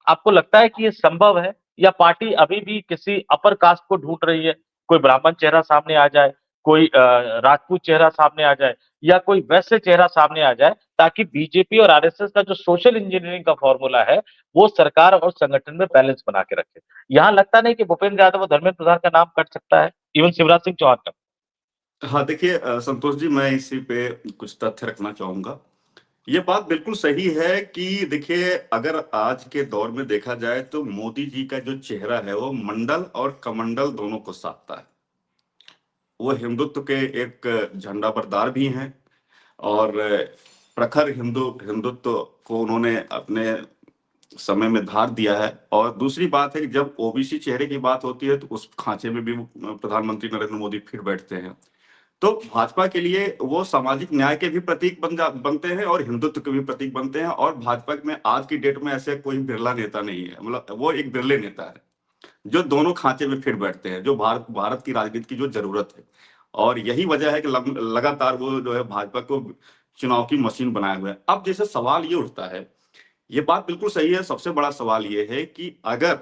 आपको लगता है कि ये संभव है, या पार्टी अभी भी किसी अपर कास्ट को ढूंढ रही है? कोई ब्राह्मण चेहरा सामने आ जाए, कोई राजपूत चेहरा सामने आ जाए, या कोई वैश्य चेहरा सामने आ जाए, ताकि बीजेपी और आरएसएस का जो सोशल इंजीनियरिंग का फॉर्मूला है वो सरकार और संगठन में बैलेंस बना के रखे। यहाँ लगता नहीं कि भूपेंद्र यादव और धर्मेंद्र प्रधान का नाम कट सकता है, इवन शिवराज सिंह चौहान का? हाँ, देखिए संतोष जी, मैं इसी पे कुछ तथ्य रखना चाहूंगा। ये बात बिल्कुल सही है कि देखिए, अगर आज के दौर में देखा जाए तो मोदी जी का जो चेहरा है वो मंडल और कमंडल दोनों को साधता है। वो हिंदुत्व के एक झंडा बरदार भी हैं और प्रखर हिंदुत्व को उन्होंने अपने समय में धार दिया है। और दूसरी बात है कि जब ओबीसी चेहरे की बात होती है तो उस खांचे में भी प्रधानमंत्री नरेंद्र मोदी फिर बैठते हैं। तो भाजपा के लिए वो सामाजिक न्याय के भी प्रतीक बनते हैं और हिंदुत्व के भी प्रतीक बनते हैं। और भाजपा में आज की डेट में ऐसे कोई बिरला नेता नहीं है, मतलब वो एक बिरले नेता है जो दोनों खांचे में फिट बैठते हैं, जो भारत की राजनीति की जो जरूरत है। और यही वजह है कि लगातार वो जो है भाजपा को चुनाव की मशीन बनाए हुए है। अब जैसे सवाल ये उठता है, ये बात बिल्कुल सही है, सबसे बड़ा सवाल ये है कि अगर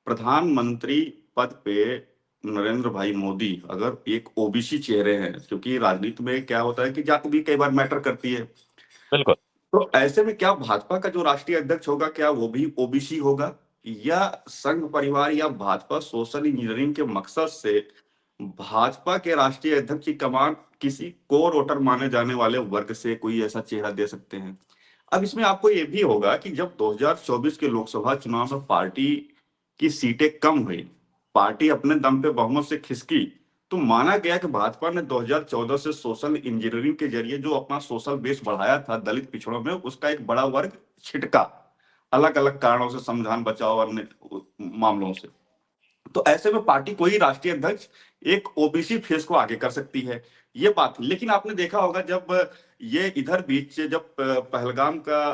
प्रधानमंत्री पद पे नरेंद्र भाई मोदी अगर एक ओबीसी चेहरे हैं, क्योंकि राजनीति में क्या होता है कि जाति भी कई बार मैटर करती है, बिल्कुल। तो ऐसे में क्या भाजपा का जो राष्ट्रीय अध्यक्ष होगा क्या वो भी ओबीसी होगा, या संघ परिवार या भाजपा सोशल इंजीनियरिंग के मकसद से भाजपा के राष्ट्रीय अध्यक्ष की कमान किसी कोर वोटर माने जाने वाले वर्ग से कोई ऐसा चेहरा दे सकते हैं? अब इसमें आपको ये भी होगा कि जब 2024 के लोकसभा चुनाव में पार्टी की सीटें कम हुई, पार्टी अपने दम पे बहुमत से खिसकी, तो माना गया कि भाजपा ने 2014 से सोशल इंजीनियरिंग के जरिए जो अपना सोशल बेस बढ़ाया था दलित पिछड़ों में, उसका एक बड़ा वर्ग छिटका, अलग अलग कारणों से, संविधान बचाओ अन्य मामलों से। तो ऐसे में पार्टी कोई राष्ट्रीय अध्यक्ष एक ओबीसी फेस को आगे कर सकती है, ये बात। लेकिन आपने देखा होगा जब ये इधर बीच जब पहलगाम का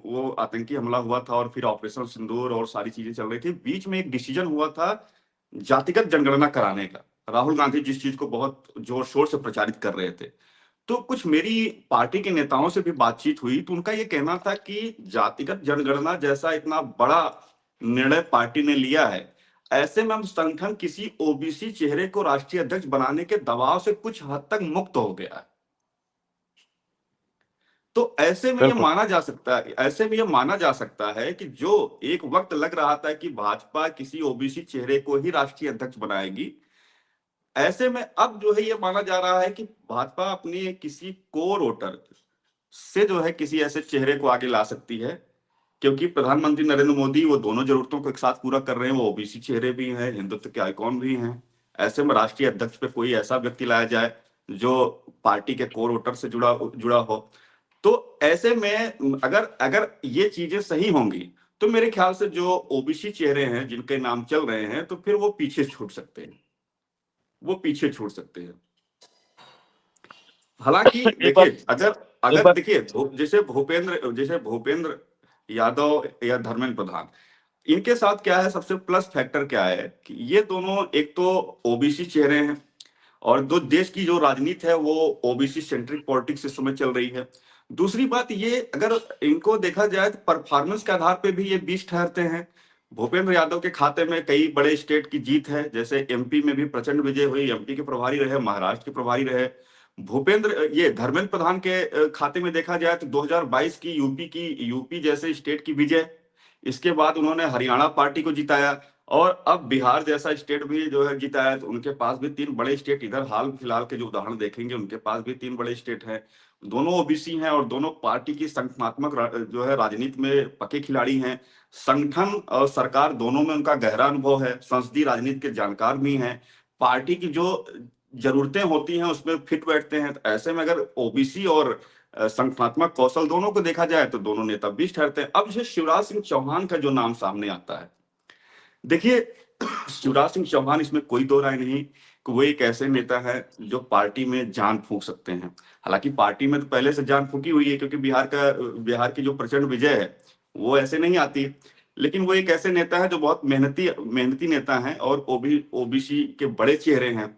वो आतंकी हमला हुआ था और फिर ऑपरेशन सिंदूर और सारी चीजें चल रही थी, बीच में एक डिसीजन हुआ था जातिगत जनगणना कराने का। राहुल गांधी जिस चीज को बहुत जोर शोर से प्रचारित कर रहे थे, तो कुछ मेरी पार्टी के नेताओं से भी बातचीत हुई, तो उनका ये कहना था कि जातिगत जनगणना जैसा इतना बड़ा निर्णय पार्टी ने लिया है, ऐसे में हम संगठन किसी ओबीसी चेहरे को राष्ट्रीय अध्यक्ष बनाने के दबाव से कुछ हद तक मुक्त हो गया है। तो ऐसे में ये बिल्कुल। माना जा सकता है, ऐसे में ये माना जा सकता है कि जो एक वक्त लग रहा था कि भाजपा किसी ओबीसी चेहरे को ही राष्ट्रीय अध्यक्ष बनाएगी, ऐसे में अब जो है ये माना जा रहा है कि भाजपा अपनी किसी कोर वोटर से जो है किसी ऐसे चेहरे को आगे ला सकती है, क्योंकि प्रधानमंत्री नरेंद्र मोदी वो दोनों जरूरतों को एक साथ पूरा कर रहे हैं, वो ओबीसी चेहरे भी हैं, हिंदुत्व के आइकॉन भी हैं। ऐसे में राष्ट्रीय अध्यक्ष पे कोई ऐसा व्यक्ति लाया जाए जो पार्टी के कोर वोटर से जुड़ा जुड़ा हो, तो ऐसे में अगर अगर ये चीजें सही होंगी, तो मेरे ख्याल से जो ओबीसी चेहरे हैं जिनके नाम चल रहे हैं, तो फिर वो पीछे छूट सकते हैं, वो पीछे छूट सकते हैं। हालांकि एक बार देखिए, अगर एक अगर बार देखिए जैसे भूपेंद्र यादव या धर्मेंद्र प्रधान, इनके साथ क्या है, सबसे प्लस फैक्टर क्या है कि ये दोनों एक तो ओबीसी चेहरे हैं, और दो देश की जो राजनीति है वो ओबीसी सेंट्रिक पॉलिटिक्स इस समय चल रही है। दूसरी बात ये, अगर इनको देखा जाए तो परफॉर्मेंस के आधार पे भी ये 20 ठहरते हैं। भूपेंद्र यादव के खाते में कई बड़े स्टेट की जीत है, जैसे एमपी में भी प्रचंड विजय हुई, एमपी के प्रभारी रहे, महाराष्ट्र के प्रभारी रहे। भूपेंद्र ये धर्मेंद्र प्रधान के खाते में देखा जाए तो 2022 की यूपी जैसे स्टेट की विजय, इसके बाद उन्होंने हरियाणा पार्टी को जिताया, और अब बिहार जैसा स्टेट भी जो है जिताया। तो उनके पास भी 3 बड़े स्टेट, इधर हाल फिलहाल के जो उदाहरण देखेंगे उनके पास भी 3 बड़े स्टेट हैं। दोनों ओबीसी हैं और दोनों पार्टी की संगठनात्मक जो है राजनीति में पक्के खिलाड़ी हैं। संगठन और सरकार दोनों में उनका गहरा अनुभव है, संसदीय राजनीति के जानकार भी हैं, पार्टी की जो जरूरतें होती हैं उसमें फिट बैठते हैं। तो ऐसे में अगर ओबीसी और संगठनात्मक कौशल दोनों को देखा जाए तो दोनों नेता 20 ठहरते हैं। अब जैसे शिवराज सिंह चौहान का जो नाम सामने आता है, देखिए शिवराज सिंह चौहान, इसमें कोई दो राय नहीं कि वो एक ऐसे नेता है जो पार्टी में जान फूंक सकते हैं। हालांकि पार्टी में तो पहले से जान फूकी हुई है, क्योंकि बिहार की जो प्रचंड विजय है वो ऐसे नहीं आती। लेकिन वो एक ऐसे नेता है जो बहुत मेहनती मेहनती नेता है और ओबीसी के बड़े चेहरे हैं।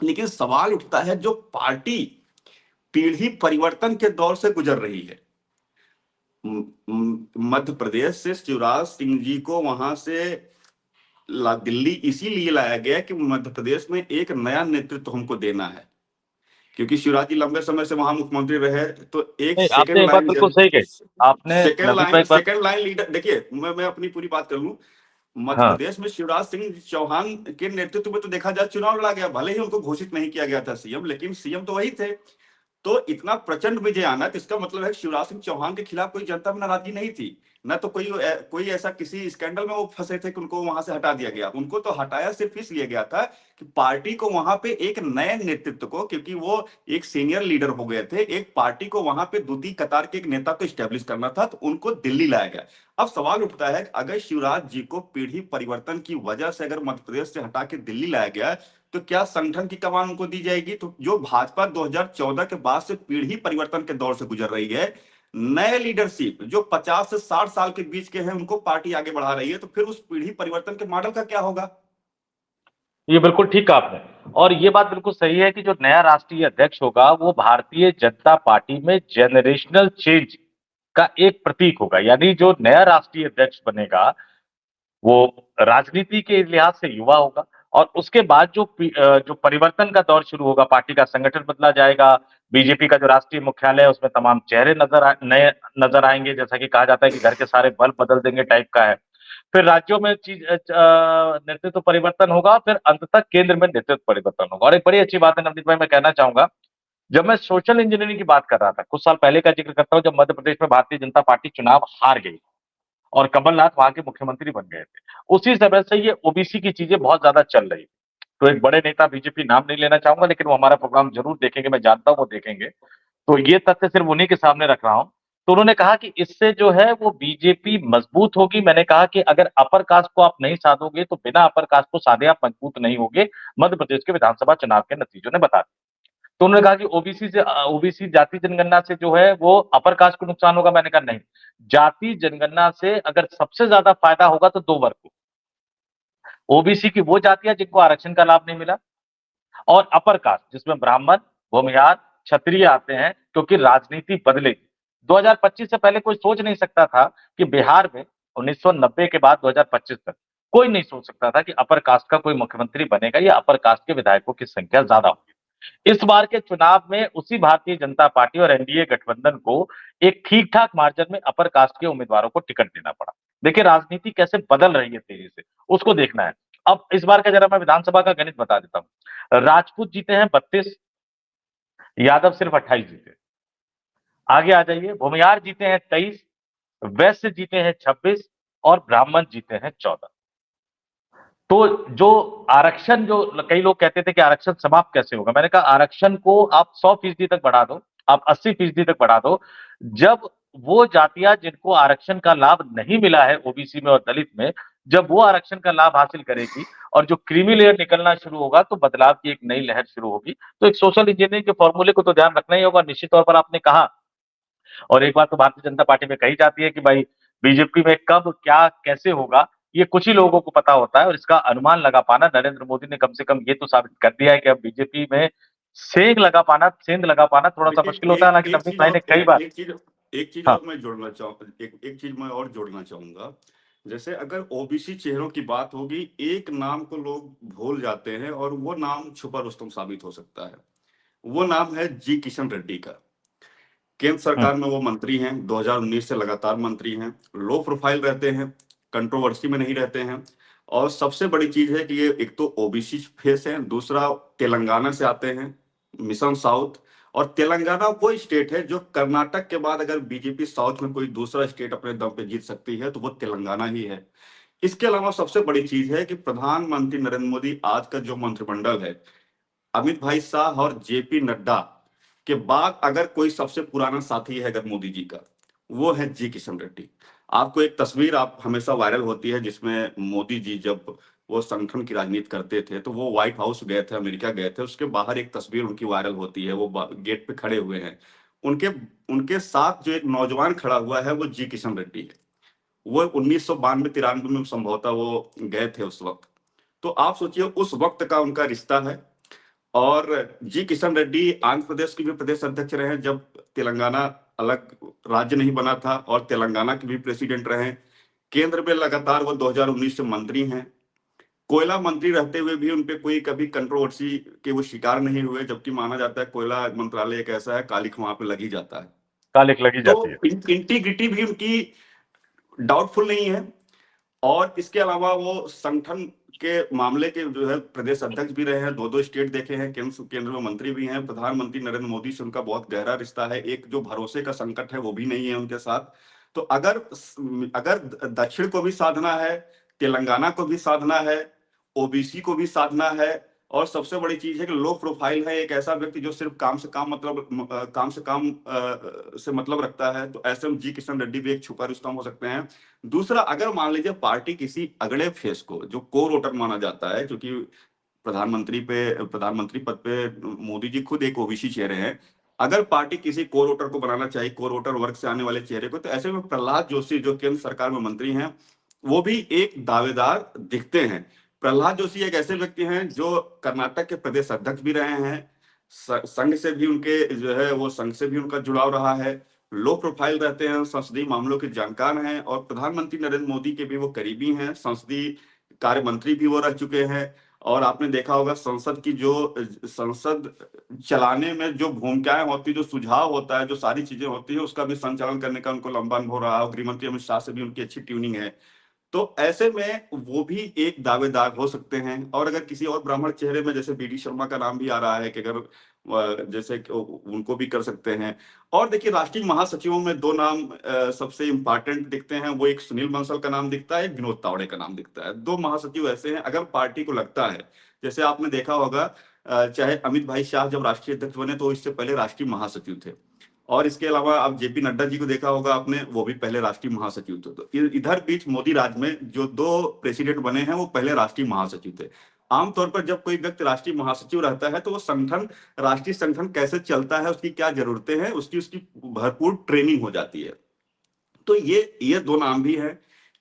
लेकिन सवाल उठता है, जो पार्टी पीढ़ी परिवर्तन के दौर से गुजर रही है, मध्य प्रदेश से शिवराज सिंह जी को वहां से दिल्ली इसीलिए लाया गया कि मध्य प्रदेश में एक नया नेतृत्व हमको देना है, क्योंकि शिवराज जी लंबे समय से वहां मुख्यमंत्री रहे। तो एक नहीं, आपने एक बात बिल्कुल सही कही। आपने नवदीप भाई एक बात। सेकंड लाइन लीडर, देखिए मैं अपनी पूरी बात कर लूं। मध्य हाँ, प्रदेश में शिवराज सिंह चौहान के नेतृत्व में तो देखा जाए चुनाव लड़ा गया, भले ही उनको घोषित नहीं किया गया था सीएम, लेकिन सीएम तो वही थे। तो इतना प्रचंड विजय आना, तो इसका मतलब है कि शिवराज सिंह चौहान के खिलाफ कोई जनता में नाराजगी नहीं थी, न तो कोई ऐसा किसी स्कैंडल में वो फंसे थे कि उनको वहां से हटा दिया गया। उनको तो हटाया सिर्फ इसलिए गया था कि पार्टी को वहां पे एक नए नेतृत्व को, क्योंकि वो एक सीनियर लीडर हो गए थे, एक पार्टी को वहां पे दूसरी कतार के एक नेता को स्टैब्लिश करना था, तो उनको दिल्ली लाया गया। अब सवाल उठता है कि अगर शिवराज जी को पीढ़ी परिवर्तन की वजह से अगर मध्य प्रदेश से हटा के दिल्ली लाया गया, तो क्या संगठन की कमान उनको दी जाएगी? तो जो भाजपा 2014 के बाद से पीढ़ी परिवर्तन के दौर से गुजर रही है, नए लीडरशिप जो 50 से 60 साल के बीच के हैं उनको पार्टी आगे बढ़ा रही है, तो फिर उस पीढ़ी परिवर्तन के मॉडल का क्या होगा? ये बिल्कुल ठीक कहा आपने। और ये बात बिल्कुल सही है कि जो नया राष्ट्रीय अध्यक्ष होगा वो भारतीय जनता पार्टी में जनरेशनल चेंज का एक प्रतीक होगा। यानी जो नया राष्ट्रीय अध्यक्ष बनेगा वो राजनीति के लिहाज से युवा होगा, और उसके बाद जो परिवर्तन का दौर शुरू होगा, पार्टी का संगठन बदला जाएगा, बीजेपी का जो राष्ट्रीय मुख्यालय है उसमें तमाम चेहरे नए नजर आएंगे, जैसा कि कहा जाता है कि घर के सारे बल्ब बदल देंगे टाइप का है। फिर राज्यों में नेतृत्व परिवर्तन होगा, फिर अंत तक केंद्र में नेतृत्व परिवर्तन होगा। और एक बड़ी अच्छी बात है नवनीत भाई, मैं कहना चाहूंगा, जब मैं सोशल इंजीनियरिंग की बात कर रहा था कुछ साल पहले का जिक्र करता हूं, जब मध्य प्रदेश में भारतीय जनता पार्टी चुनाव हार गई और कमलनाथ वहां के मुख्यमंत्री बन गए थे, उसी समय से ये ओबीसी की चीजें बहुत ज्यादा चल रही। तो एक बड़े नेता, बीजेपी नाम नहीं लेना चाहूंगा, लेकिन वो हमारा प्रोग्राम जरूर देखेंगे, मैं जानता हूं वो देखेंगे, तो ये तथ्य सिर्फ उन्हीं के सामने रख रहा हूं। तो उन्होंने कहा कि इससे जो है वो बीजेपी मजबूत होगी। मैंने कहा कि अगर अपर कास्ट को आप नहीं साधोगे तो बिना अपर कास्ट को साधे आप मजबूत नहीं होगे। मध्य प्रदेश के विधानसभा चुनाव के नतीजों ने बता दिया। तो उन्होंने कहा कि ओबीसी जाति जनगणना से जो है वो अपर कास्ट को नुकसान होगा। मैंने कहा नहीं, जाति जनगणना से अगर सबसे ज्यादा फायदा होगा तो दो वर्ग को, ओबीसी की वो जातियां जिनको आरक्षण का लाभ नहीं मिला, और अपर कास्ट जिसमें ब्राह्मण, भूमिहार, क्षत्रिय आते हैं, क्योंकि राजनीति बदलेगी। 2025 से पहले कोई सोच नहीं सकता था कि बिहार में 1990 के बाद 2025 तक कोई नहीं सोच सकता था कि अपर कास्ट का कोई मुख्यमंत्री बनेगा या अपर कास्ट के विधायकों की संख्या ज्यादा होगी। इस बार के चुनाव में उसी भारतीय जनता पार्टी और एनडीए गठबंधन को एक ठीक ठाक मार्जिन में अपर कास्ट के उम्मीदवारों को टिकट देना पड़ा। देखिए राजनीति कैसे बदल रही है तेजी से, उसको देखना है। अब इस बार का जरा मैं विधानसभा का गणित बता देता हूँ। राजपूत जीते हैं 32, यादव सिर्फ 28 जीते। आगे आ जाइए, भूमिहार जीते हैं 23, वैश्य जीते हैं 26 और ब्राह्मण जीते हैं 14। तो जो आरक्षण, जो कई लोग कहते थे कि आरक्षण समाप्त कैसे होगा, मैंने कहा आरक्षण को आप 100% तक बढ़ा दो, आप 80% तक बढ़ा दो। जब वो जातियां जिनको आरक्षण का लाभ नहीं मिला है ओबीसी में और दलित में, जब वो आरक्षण का लाभ हासिल करेगी और जो क्रीमी लेयर निकलना शुरू होगा तो बदलाव की एक नई लहर शुरू होगी। तो एक सोशल इंजीनियरिंग के फॉर्मूले को तो ध्यान रखना ही होगा। निश्चित तौर पर आपने कहा, और एक बात तो भारतीय जनता पार्टी में कही जाती है कि भाई बीजेपी में कब क्या कैसे होगा ये कुछ ही लोगों को पता होता है, और इसका अनुमान लगा पाना नरेंद्र मोदी ने कम से कम ये तो साबित कर दिया है कि अब बीजेपी में सेंध लगा पाना थोड़ा सा देखिए मुश्किल होता है। एक हालांकि एक नवनीत चीज भाई ने और कई बार। एक चीज हाँ। और मैं जोड़ना चाहूँ, एक चीज मैं और जोड़ना चाहूंगा। जैसे अगर ओबीसी चेहरों की बात होगी, एक नाम को लोग भूल जाते हैं और वो नाम छुपा रुस्तम साबित हो सकता है। वो नाम है जी किशन रेड्डी का। केंद्र हम्म। सरकार में वो मंत्री हैं, 2019 से लगातार मंत्री हैं, लो प्रोफाइल रहते हैं, कंट्रोवर्सी में नहीं रहते हैं। और सबसे बड़ी चीज है कि ये एक तो ओबीसी फेस है, दूसरा तेलंगाना से आते हैं, मिशन साउथ। और तेलंगाना वो स्टेट है जो कर्नाटक के बाद अगर बीजेपी साउथ में कोई दूसरा स्टेट अपने दम पे जीत सकती है तो वो तेलंगाना ही है। इसके अलावा सबसे बड़ी चीज है कि प्रधानमंत्री नरेंद्र मोदी आज का जो मंत्रिमंडल है, अमित भाई शाह और जेपी नड्डा के बाद अगर कोई सबसे पुराना साथी है अगर मोदी जी का, वो है जी किशन रेड्डी। आपको एक तस्वीर आप हमेशा वायरल होती है जिसमें मोदी जी जब वो संगठन की राजनीति करते थे तो वो व्हाइट हाउस गए थे, अमेरिका गए थे, उसके बाहर एक तस्वीर उनकी वायरल होती है, वो गेट पे खड़े हुए हैं। उनके उनके साथ जो एक नौजवान खड़ा हुआ है वो जी किशन रेड्डी है। वो 1992-93 में संभवतः वो गए थे उस वक्त। तो आप सोचिए उस वक्त का उनका रिश्ता है। और जी किशन रेड्डी आंध्र प्रदेश के भी प्रदेश अध्यक्ष रहे जब तेलंगाना अलग राज्य नहीं बना था, और तेलंगाना के भी प्रेसिडेंट रहे। केंद्र में लगातार वो 2019 से मंत्री हैं। कोयला मंत्री रहते हुए भी उनपे कोई कभी कंट्रोवर्सी के वो शिकार नहीं हुए, जबकि माना जाता है कोयला मंत्रालय एक ऐसा है कालिख वहां पे लग ही जाता है। कालिक लगी तो जाती है। इंटीग्रिटी भी उनकी डाउटफुल नहीं है। और इसके अलावा वो संगठन के मामले के जो है प्रदेश अध्यक्ष भी रहे हैं, दो दो स्टेट देखे हैं, केंद्र में मंत्री भी हैं। प्रधानमंत्री नरेंद्र मोदी से उनका बहुत गहरा रिश्ता है, एक जो भरोसे का संकट है वो भी नहीं है उनके साथ। तो अगर अगर दक्षिण को भी साधना है, तेलंगाना को भी साधना है, ओबीसी को भी साधना है, और सबसे बड़ी चीज है कि लो प्रोफाइल है, एक ऐसा व्यक्ति जो सिर्फ काम से काम से मतलब रखता है, तो ऐसे में जी किशन रेड्डी भी एक छुपा रुस्तम हो सकते हैं। दूसरा, अगर मान लीजिए पार्टी किसी अगड़े फेस को जो कोर वोटर माना जाता है, क्योंकि प्रधानमंत्री पद पे मोदी जी खुद एक ओबीसी चेहरे हैं, अगर पार्टी किसी कोर वोटर को बनाना चाहिए, कोर वोटर वर्ग से आने वाले चेहरे को, तो ऐसे में प्रहलाद जोशी जो केंद्र सरकार में मंत्री हैं वो भी एक दावेदार दिखते हैं। प्रहलाद जोशी एक ऐसे व्यक्ति हैं जो कर्नाटक के प्रदेश अध्यक्ष भी रहे हैं, संघ से भी उनके जो है वो संघ से भी उनका जुड़ाव रहा है, लो प्रोफाइल रहते हैं, संसदीय मामलों के जानकार हैं, और प्रधानमंत्री नरेंद्र मोदी के भी वो करीबी हैं, संसदीय कार्य मंत्री भी वो रह चुके हैं। और आपने देखा होगा संसद चलाने में जो भूमिकाएं होती, जो सुझाव होता है, जो सारी चीजें होती है, उसका भी संचालन करने का उनको लंबा अनुभव रहा है। गृह मंत्री अमित शाह से भी उनकी अच्छी ट्यूनिंग है। तो ऐसे में वो भी एक दावेदार हो सकते हैं। और अगर किसी और ब्राह्मण चेहरे में, जैसे बीडी शर्मा का नाम भी आ रहा है कि अगर जैसे उनको भी कर सकते हैं। और देखिए राष्ट्रीय महासचिवों में दो नाम सबसे इंपॉर्टेंट दिखते हैं, वो एक सुनील बंसल का नाम दिखता है, एक विनोद तावड़े का नाम दिखता है। दो महासचिव ऐसे हैं, अगर पार्टी को लगता है, जैसे आपने देखा होगा चाहे अमित भाई शाह जब राष्ट्रीय अध्यक्ष बने तो इससे पहले राष्ट्रीय महासचिव थे। और इसके अलावा आप जेपी नड्डा जी को देखा होगा आपने, वो भी पहले राष्ट्रीय महासचिव थे। तो इधर बीच मोदी राज में जो दो प्रेसिडेंट बने हैं वो पहले राष्ट्रीय महासचिव थे। आमतौर पर जब कोई व्यक्ति राष्ट्रीय महासचिव रहता है तो वो संगठन, राष्ट्रीय संगठन कैसे चलता है, उसकी क्या जरूरतें हैं, उसकी उसकी भरपूर ट्रेनिंग हो जाती है। तो ये दो नाम भी हैं।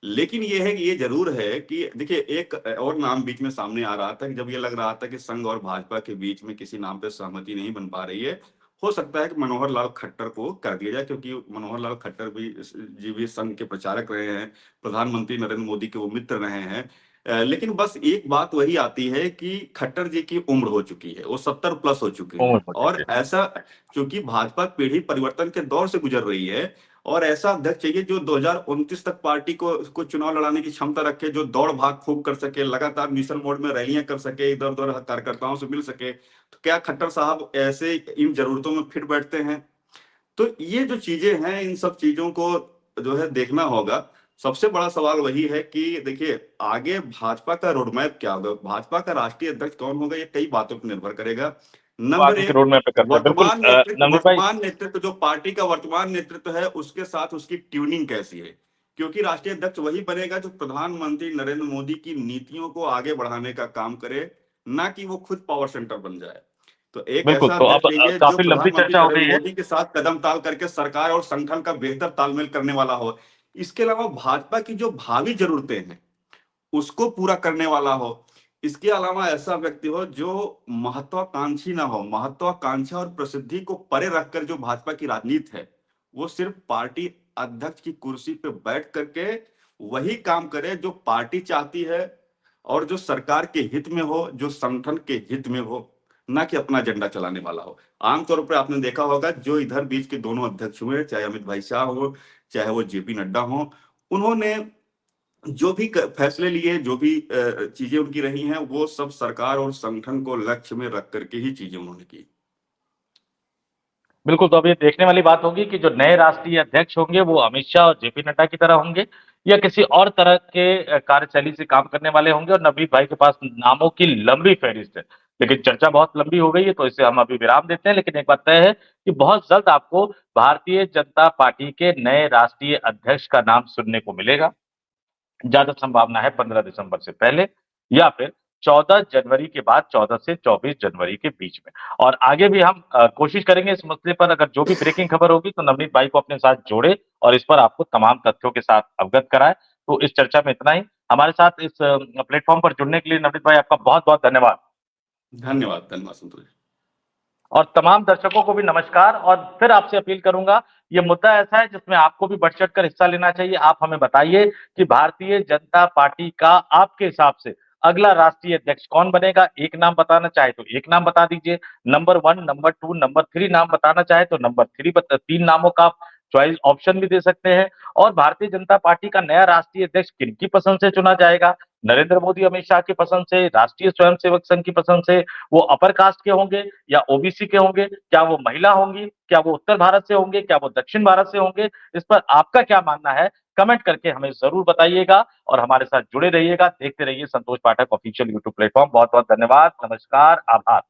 लेकिन ये है कि ये जरूर है कि देखिए एक और नाम बीच में सामने आ रहा था कि जब ये लग रहा था कि संघ और भाजपा के बीच में किसी नाम पे सहमति नहीं बन पा रही है, हो सकता है कि मनोहर लाल खट्टर को कर दिया जाए, क्योंकि मनोहर लाल खट्टर भी संघ के प्रचारक रहे हैं, प्रधानमंत्री नरेंद्र मोदी के वो मित्र रहे हैं। लेकिन बस एक बात वही आती है कि खट्टर जी की उम्र हो चुकी है, वो 70+ हो चुके उम्र हैं, हो और चुकी है। ऐसा क्योंकि भाजपा पीढ़ी परिवर्तन के दौर से गुजर रही है, और ऐसा अध्यक्ष चाहिए जो 2029 तक पार्टी को चुनाव लड़ाने की क्षमता रखे, जो दौड़ भाग खूब कर सके, लगातार मिशन मोड में रैलियां कर सके, इधर उधर कार्यकर्ताओं से मिल सके। तो क्या खट्टर साहब ऐसे इन जरूरतों में फिट बैठते हैं? तो ये जो चीजें हैं, इन सब चीजों को जो है देखना होगा। सबसे बड़ा सवाल वही है कि देखिए आगे भाजपा का रोडमैप क्या होगा, भाजपा का राष्ट्रीय अध्यक्ष कौन होगा, ये कई बातों पर निर्भर करेगा। वो नंबर आगे के एक, रोड मैप पे करते हैं। बिल्कुल नवनीत भाई। वर्तमान नेतृत्व, जो पार्टी का वर्तमान नेतृत्व है उसके साथ उसकी ट्यूनिंग कैसी है, क्योंकि राष्ट्रीय अध्यक्ष वही बनेगा जो प्रधानमंत्री नरेंद्र मोदी की नीतियों को आगे बढ़ाने का काम करे, ना कि वो खुद पावर सेंटर बन जाए। तो एक बिल्कुल, ऐसा तो अध्यक्ष अब चाहिए जो काफी लंबी प्रधानमंत्री चर्चा हो नरेंद्र गई है। मोदी के साथ कदम ताल करके सरकार और संगठन का बेहतर तालमेल करने वाला हो। इसके अलावा भाजपा की जो भावी जरूरतें हैं उसको पूरा करने वाला हो। इसके अलावा ऐसा व्यक्ति हो जो महत्वाकांक्षी ना हो, महत्वाकांक्षा और प्रसिद्धि को परे रखकर जो भाजपा की राजनीति है, वो सिर्फ पार्टी अध्यक्ष की कुर्सी पे बैठ करके वही काम करे जो पार्टी चाहती है, और जो सरकार के हित में हो, जो संगठन के हित में हो, ना कि अपना एजेंडा चलाने वाला हो। आमतौर पर आपने देखा होगा जो इधर बीच के दोनों अध्यक्ष हुए, चाहे अमित भाई शाह हो, चाहे वो जेपी नड्डा हो, उन्होंने जो भी फैसले लिए, जो भी चीजें उनकी रही हैं, वो सब सरकार और संगठन को लक्ष्य में रख करके ही चीजें उन्होंने की। बिल्कुल, तो अब ये देखने वाली बात होगी कि जो नए राष्ट्रीय अध्यक्ष होंगे वो अमित शाह और जेपी नड्डा की तरह होंगे या किसी और तरह के कार्यशैली से काम करने वाले होंगे। और नवनीत भाई के पास नामों की लंबी फहरिस्त है, लेकिन चर्चा बहुत लंबी हो गई है, तो इसे हम अभी विराम देते हैं। लेकिन एक बात तय है कि बहुत जल्द आपको भारतीय जनता पार्टी के नए राष्ट्रीय अध्यक्ष का नाम सुनने को मिलेगा। ज्यादा संभावना है 15 दिसंबर से पहले या फिर 14 जनवरी के बाद 14 से 24 जनवरी के बीच में। और आगे भी हम कोशिश करेंगे इस मसले पर, अगर जो भी ब्रेकिंग खबर होगी तो नवनीत भाई को अपने साथ जोड़े और इस पर आपको तमाम तथ्यों के साथ अवगत कराए। तो इस चर्चा में इतना ही। हमारे साथ इस प्लेटफॉर्म पर जुड़ने के लिए नवनीत भाई आपका बहुत बहुत धन्यवाद। धन्यवाद, धन्यवाद संतोष। और तमाम दर्शकों को भी नमस्कार। और फिर आपसे अपील करूंगा, ये मुद्दा ऐसा है जिसमें आपको भी बढ़-चढ़ कर हिस्सा लेना चाहिए। आप हमें बताइए कि भारतीय जनता पार्टी का आपके हिसाब से अगला राष्ट्रीय अध्यक्ष कौन बनेगा? एक नाम बताना चाहे तो एक नाम बता दीजिए, नंबर 1, नंबर 2, नंबर 3 नाम बताना चाहे तो नंबर 3 3 नामों का आप चॉइस ऑप्शन भी दे सकते हैं। और भारतीय जनता पार्टी का नया राष्ट्रीय अध्यक्ष किनकी पसंद से चुना जाएगा? नरेंद्र मोदी, अमित शाह की पसंद से, राष्ट्रीय स्वयंसेवक संघ की पसंद से, वो अपर कास्ट के होंगे या ओबीसी के होंगे, क्या वो महिला होंगी, क्या वो उत्तर भारत से होंगे, क्या वो दक्षिण भारत से होंगे? इस पर आपका क्या मानना है? कमेंट करके हमें जरूर बताइएगा और हमारे साथ जुड़े रहिएगा। देखते रहिए संतोष पाठक ऑफिशियल यूट्यूब प्लेटफॉर्म। बहुत बहुत धन्यवाद, नमस्कार, आभार।